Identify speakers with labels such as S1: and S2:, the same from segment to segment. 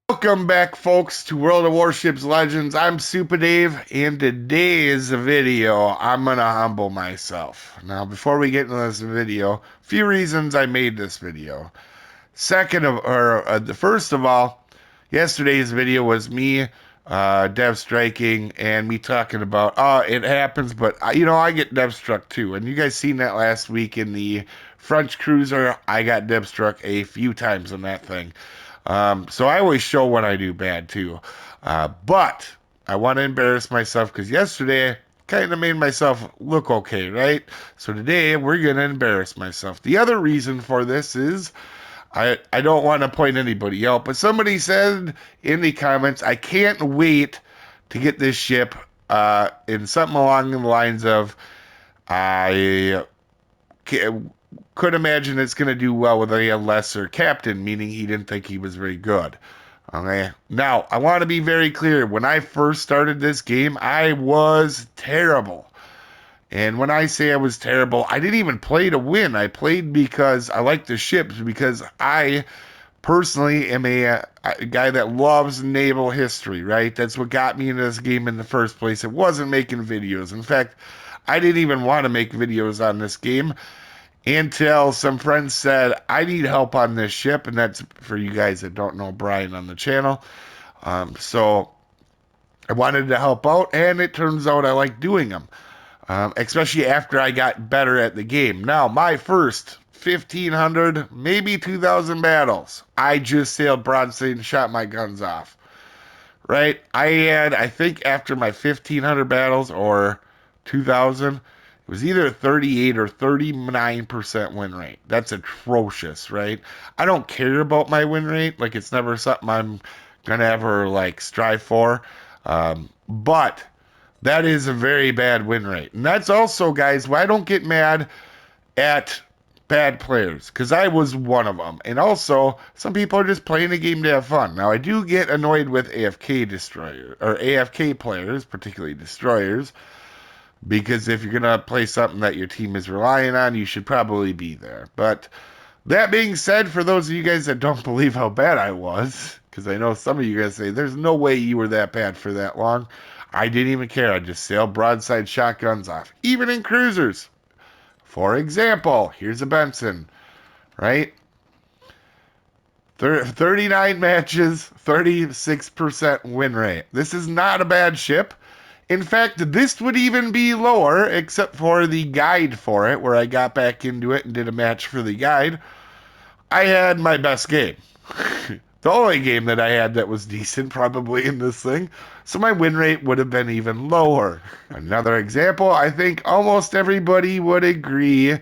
S1: Welcome back, folks, to World of Warships Legends. I'm Soopa-Dave, and today's video, I'm going to humble myself. Now, before we get into this video, a few reasons I made this video. First of all, yesterday's video was me, dev striking, and me talking about, it happens, but, I get dev struck too. And you guys seen that last week in the French cruiser. I got dev struck a few times on that thing. So I always show when I do bad too. But I want to embarrass myself because yesterday kind of made myself look okay, right? So today we're going to embarrass myself. The other reason for this is I don't want to point anybody out, but somebody said in the comments, I can't wait to get this ship in something along the lines of I could imagine it's going to do well with a lesser captain, meaning he didn't think he was very good. Okay. Now, I want to be very clear. When I first started this game, I was terrible. And when I say I was terrible, I didn't even play to win. I played because I like the ships, because I personally am a guy that loves naval history, right? That's what got me into this game in the first place. It wasn't making videos. In fact, I didn't even want to make videos on this game until some friends said, I need help on this ship. And that's for you guys that don't know Brian on the channel. So I wanted to help out, and it turns out I like doing them, especially after I got better at the game. Now, my first 1,500, maybe 2,000 battles, I just sailed broadside and shot my guns off. Right? I think after my 1,500 battles or 2,000, it was either 38 or 39% win rate. That's atrocious, right? I don't care about my win rate. Like, it's never something I'm going to ever, like, strive for. But that is a very bad win rate. And that's also, guys, why I don't get mad at bad players, because I was one of them. And also, some people are just playing the game to have fun. Now, I do get annoyed with AFK destroyers, or AFK players, particularly destroyers, because if you're going to play something that your team is relying on, you should probably be there. But that being said, for those of you guys that don't believe how bad I was, because I know some of you guys say, there's no way you were that bad for that long. I didn't even care. I just sailed broadside shotguns off, even in cruisers. For example, here's a Benson, right? 39 matches, 36% win rate. This is not a bad ship. In fact, this would even be lower, except for the guide for it, where I got back into it and did a match for the guide. I had my best game. The only game that I had that was decent, probably, in this thing. So my win rate would have been even lower. Another example, I think almost everybody would agree,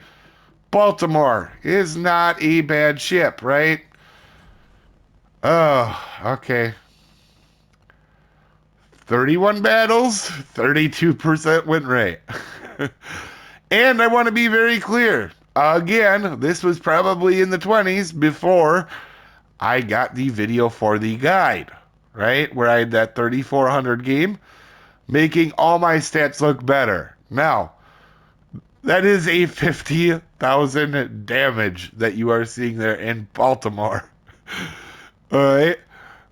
S1: Baltimore is not a bad ship, right? Oh, okay. 31 battles, 32% win rate. And I want to be very clear. Again, this was probably in the 20s before I got the video for the guide, right? Where I had that 3,400 game, making all my stats look better. Now, that is a 50,000 damage that you are seeing there in Baltimore. All right?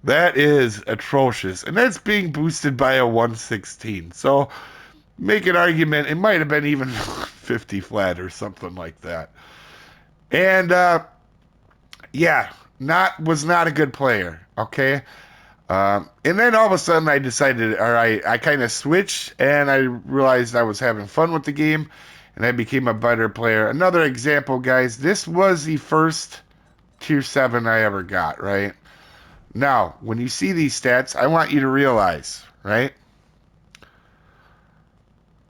S1: That is atrocious. And that's being boosted by a 116. So make an argument, it might have been even 50 flat or something like that. And yeah, was not a good player. Okay. And then all of a sudden I decided, or I kind of switched, and I realized I was having fun with the game, and I became a better player. Another example, guys, this was the first tier 7 I ever got, right? Now, when you see these stats, I want you to realize, right?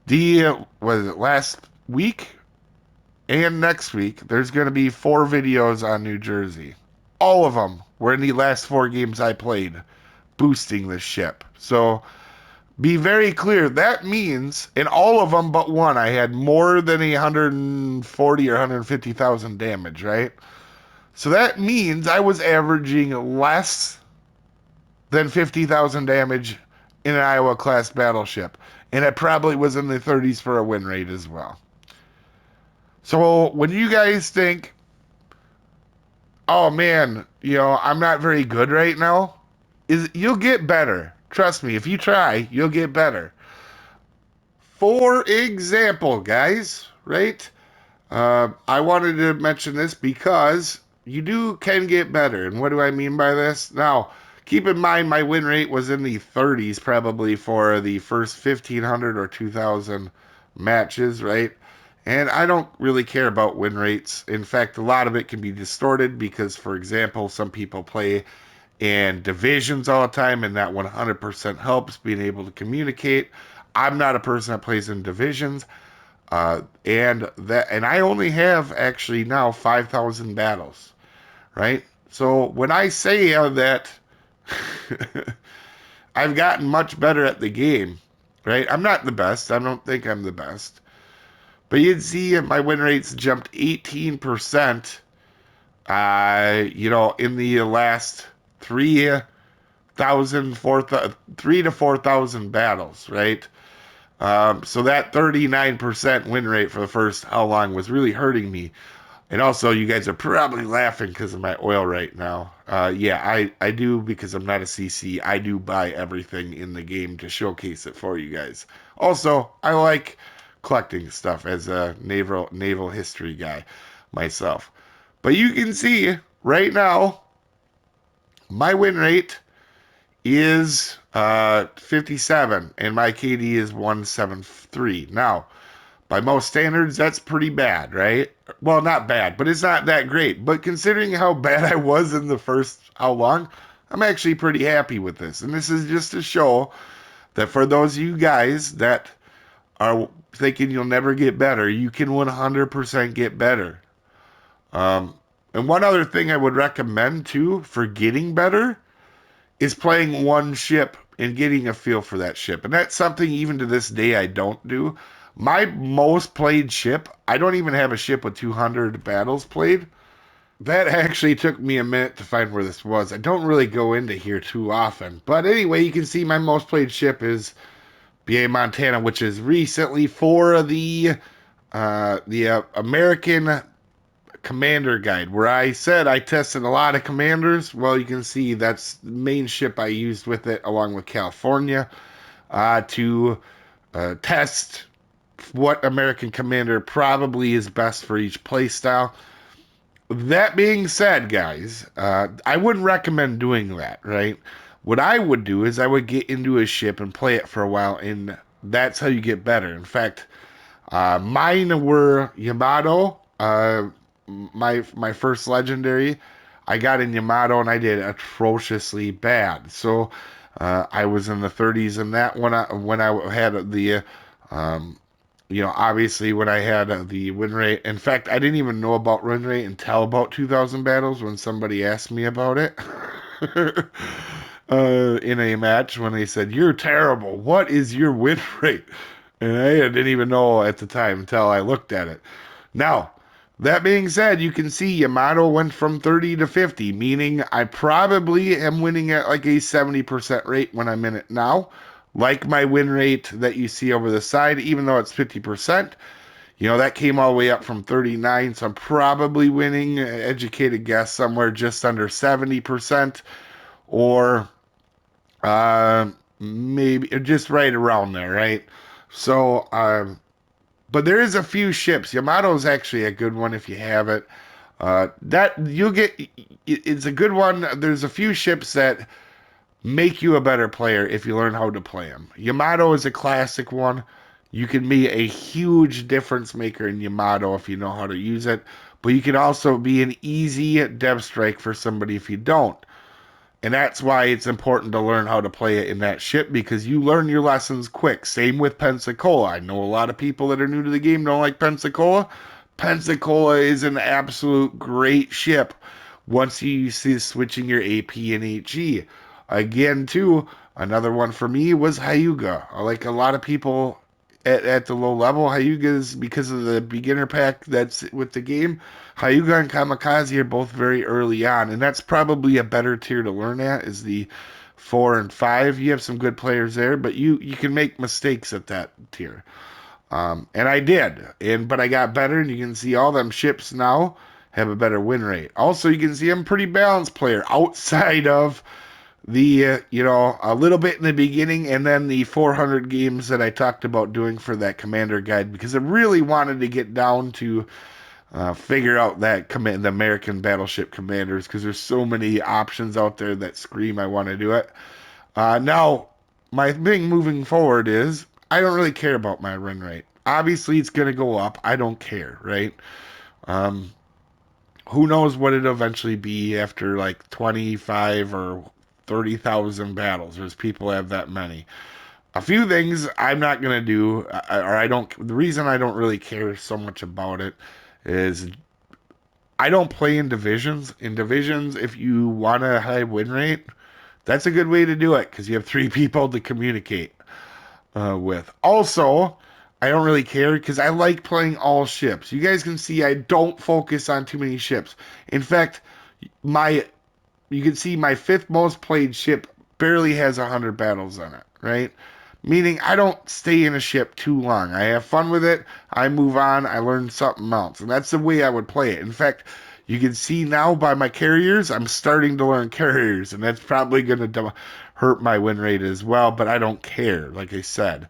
S1: Was it last week and next week, there's going to be 4 videos on New Jersey. All of them were in the last 4 games I played, boosting the ship. So be very clear. That means in all of them but one, I had more than 140 or 150,000 damage, right? So that means I was averaging less than 50,000 damage in an Iowa-class battleship. And it probably was in the 30s for a win rate as well. So when you guys think, oh man, I'm not very good right now, is you'll get better. Trust me, if you try, you'll get better. For example, guys, right? I wanted to mention this because can get better. And what do I mean by this? Now, keep in mind my win rate was in the 30s probably for the first 1,500 or 2,000 matches, right? And I don't really care about win rates. In fact, a lot of it can be distorted because, for example, some people play in divisions all the time, and that 100% helps being able to communicate. I'm not a person that plays in divisions. And I only have actually now 5,000 battles, right? So when I say that I've gotten much better at the game, right? I'm not the best. I don't think I'm the best. But you'd see my win rates jumped 18%, in the last 3 to 4,000 battles, right? So that 39% win rate for the first how long was really hurting me. And also, you guys are probably laughing because of my oil right now. Yeah, I do because I'm not a CC. I do buy everything in the game to showcase it for you guys. Also, I like collecting stuff as a naval history guy myself. But you can see right now, my win rate is 57 and my KD is 173. Now, by most standards, that's pretty bad, right? Well, not bad, but it's not that great. But considering how bad I was in the first how long, I'm actually pretty happy with this. And this is just to show that for those of you guys that are thinking you'll never get better, you can 100% get better. Um, and one other thing I would recommend too for getting better is playing one ship and getting a feel for that ship. And that's something even to this day I don't do. My most played ship, I don't even have a ship with 200 battles played. That actually took me a minute to find where this was. I don't really go into here too often. But anyway, you can see my most played ship is BA Montana, which is recently for the American Commander Guide, where I said I tested a lot of commanders. Well, you can see that's the main ship I used with it, along with California, to test what American Commander probably is best for each playstyle. That being said, guys, I wouldn't recommend doing that, right? What I would do is I would get into a ship and play it for a while, and that's how you get better. In fact, mine were Yamato. My first legendary, I got in Yamato and I did atrociously bad. So I was in the 30s in that when I had obviously when I had the win rate. In fact, I didn't even know about win rate until about 2,000 battles when somebody asked me about it. In a match when they said, "You're terrible. What is your win rate?" And I didn't even know at the time until I looked at it. Now, that being said, you can see Yamato went from 30 to 50, meaning I probably am winning at like a 70% rate when I'm in it now. Like my win rate that you see over the side, even though it's 50%, that came all the way up from 39, so I'm probably winning, educated guess, somewhere just under 70%, or maybe just right around there, right? So, but there is a few ships. Yamato is actually a good one if you have it. That you'll get. It's a good one. There's a few ships that make you a better player if you learn how to play them. Yamato is a classic one. You can be a huge difference maker in Yamato if you know how to use it. But you can also be an easy dev strike for somebody if you don't. And that's why it's important to learn how to play it in that ship because you learn your lessons quick. Same with Pensacola. I know a lot of people that are new to the game don't like Pensacola. Pensacola is an absolute great ship once you see switching your AP and HE. Again, too, another one for me was Hyuga. Like a lot of people at the low level, Hyuga is because of the beginner pack that's with the game. Hyuga and Kamikaze are both very early on, and that's probably a better tier to learn at is the 4 and 5. You have some good players there, but you can make mistakes at that tier. And I did, but I got better, and you can see all them ships now have a better win rate. Also, you can see I'm a pretty balanced player outside of the a little bit in the beginning and then the 400 games that I talked about doing for that commander guide, because I really wanted to get down to figure out that the American battleship commanders, because there's so many options out there that scream I want to do it. Now, my thing moving forward is I don't really care about my win rate. Obviously, it's going to go up. I don't care, right? Um, who knows what it'll eventually be after like 25 or 30,000 battles. There's people have that many. A few things I'm not going to do, or I don't, the reason I don't really care so much about it is I don't play in divisions. In divisions, if you want a high win rate, that's a good way to do it because you have three people to communicate with. Also, I don't really care because I like playing all ships. You guys can see I don't focus on too many ships. In fact, my you can see my fifth most played ship barely has 100 battles on it, right? Meaning I don't stay in a ship too long. I have fun with it. I move on. I learn something else. And that's the way I would play it. In fact, you can see now by my carriers, I'm starting to learn carriers. And that's probably going to hurt my win rate as well. But I don't care, like I said.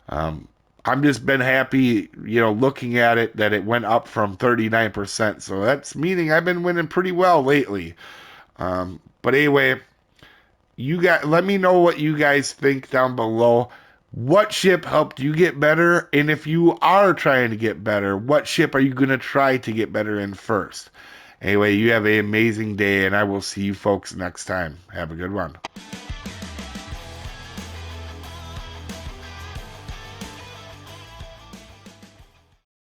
S1: Um, I'm just been happy, looking at it that it went up from 39%. So that's meaning I've been winning pretty well lately. But anyway, you got let me know what you guys think down below. What ship helped you get better? And if you are trying to get better, what ship are you going to try to get better in first? Anyway, you have an amazing day, and I will see you folks next time. Have a good one.